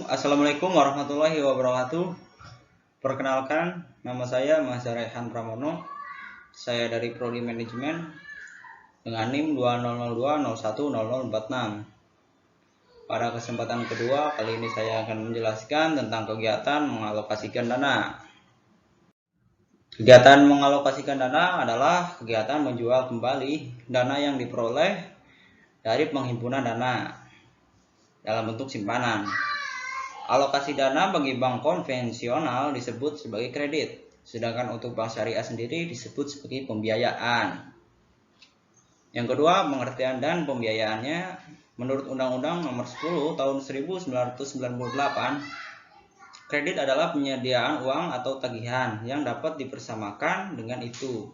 Assalamualaikum warahmatullahi wabarakatuh. Perkenalkan, nama saya Mas Raihan Pramono. Saya dari Prodi Manajemen dengan NIM 2002010046. Pada kesempatan kedua, kali ini saya akan menjelaskan tentang kegiatan mengalokasikan dana. Kegiatan mengalokasikan dana adalah kegiatan menjual kembali dana yang diperoleh dari penghimpunan dana dalam bentuk simpanan. Alokasi dana bagi bank konvensional disebut sebagai kredit, sedangkan untuk bank syariah sendiri disebut sebagai pembiayaan. Yang kedua, pengertian dan pembiayaannya. Menurut Undang-Undang Nomor 10 Tahun 1998, kredit adalah penyediaan uang atau tagihan yang dapat dipersamakan dengan itu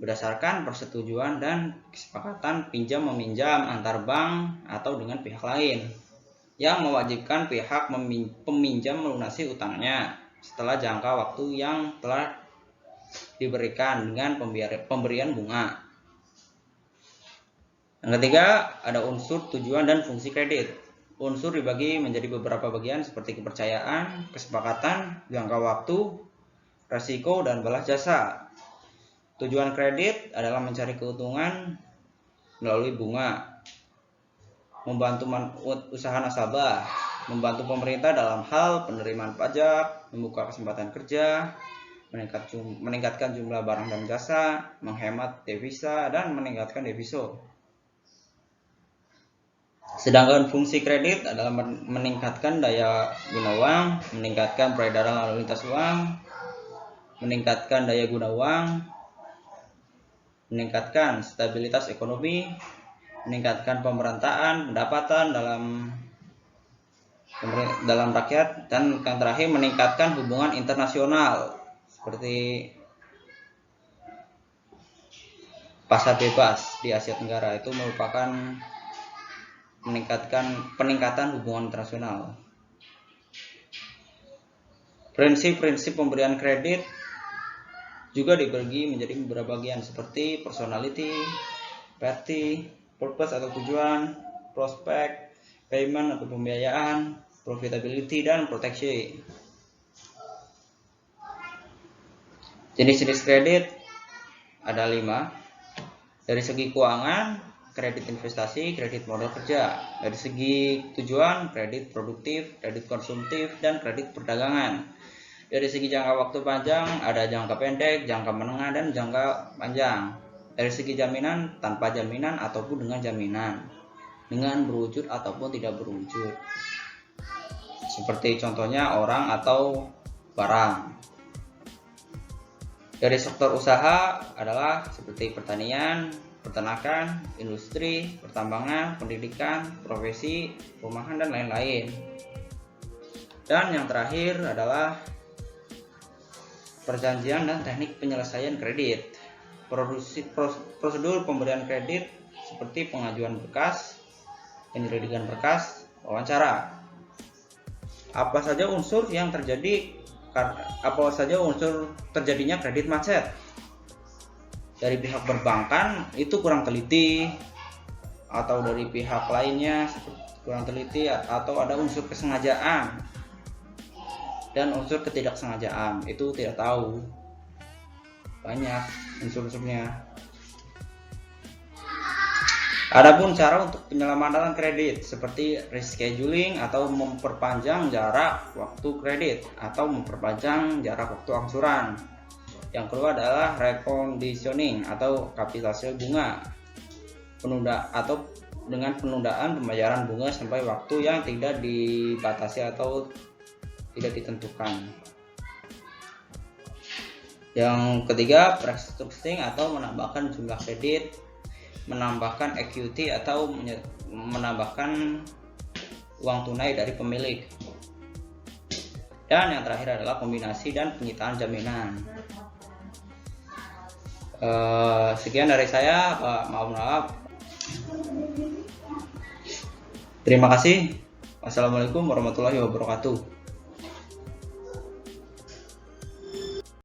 berdasarkan persetujuan dan kesepakatan pinjam-meminjam antar bank atau dengan pihak lain, yang mewajibkan pihak peminjam melunasi utangnya setelah jangka waktu yang telah diberikan dengan pemberian bunga. Yang ketiga, ada unsur tujuan dan fungsi kredit. Unsur dibagi menjadi beberapa bagian seperti kepercayaan, kesepakatan, jangka waktu, resiko, dan balas jasa. Tujuan kredit adalah mencari keuntungan melalui bunga, membantu usaha nasabah, membantu pemerintah dalam hal penerimaan pajak, membuka kesempatan kerja, meningkatkan jumlah barang dan jasa, menghemat devisa, dan meningkatkan deviso. Sedangkan fungsi kredit adalah meningkatkan daya guna uang, meningkatkan peredaran lalu lintas uang, meningkatkan daya guna uang, meningkatkan stabilitas ekonomi, meningkatkan pemerataan pendapatan dalam rakyat, dan yang terakhir meningkatkan hubungan internasional seperti pasar bebas di Asia Tenggara. Itu merupakan peningkatan hubungan internasional. Prinsip-prinsip pemberian kredit juga dibagi menjadi beberapa bagian seperti personality, party, purpose atau tujuan, prospek, payment atau pembiayaan, profitability, dan protection. Jenis-jenis kredit ada 5. Dari segi keuangan, kredit investasi, kredit modal kerja. Dari segi tujuan, kredit produktif, kredit konsumtif, dan kredit perdagangan. Dari segi jangka waktu panjang, ada jangka pendek, jangka menengah, dan jangka panjang. Dari segi jaminan, tanpa jaminan ataupun dengan jaminan, dengan berwujud ataupun tidak berwujud. Seperti contohnya orang atau barang. Dari sektor usaha adalah seperti pertanian, peternakan, industri, pertambangan, pendidikan, profesi, perumahan, dan lain-lain. Dan yang terakhir adalah perjanjian dan teknik penyelesaian kredit. Prosedur pemberian kredit seperti pengajuan berkas, penyelidikan berkas, wawancara. Apa saja unsur terjadinya kredit macet? Dari pihak perbankan itu kurang teliti, atau dari pihak lainnya kurang teliti, atau ada unsur kesengajaan dan unsur ketidaksengajaan, itu tidak tahu. Banyak unsur-unsurnya. Adapun cara untuk penyelamatan kredit seperti rescheduling atau memperpanjang jarak waktu kredit atau memperpanjang jarak waktu angsuran. Yang kedua adalah reconditioning atau kapitalisasi bunga, dengan penundaan pembayaran bunga sampai waktu yang tidak dibatasi atau tidak ditentukan. Yang ketiga, restructuring atau menambahkan jumlah kredit, menambahkan equity atau menambahkan uang tunai dari pemilik. Dan yang terakhir adalah kombinasi dan penyitaan jaminan. Sekian dari saya, maaf. Terima kasih. Wassalamualaikum warahmatullahi wabarakatuh.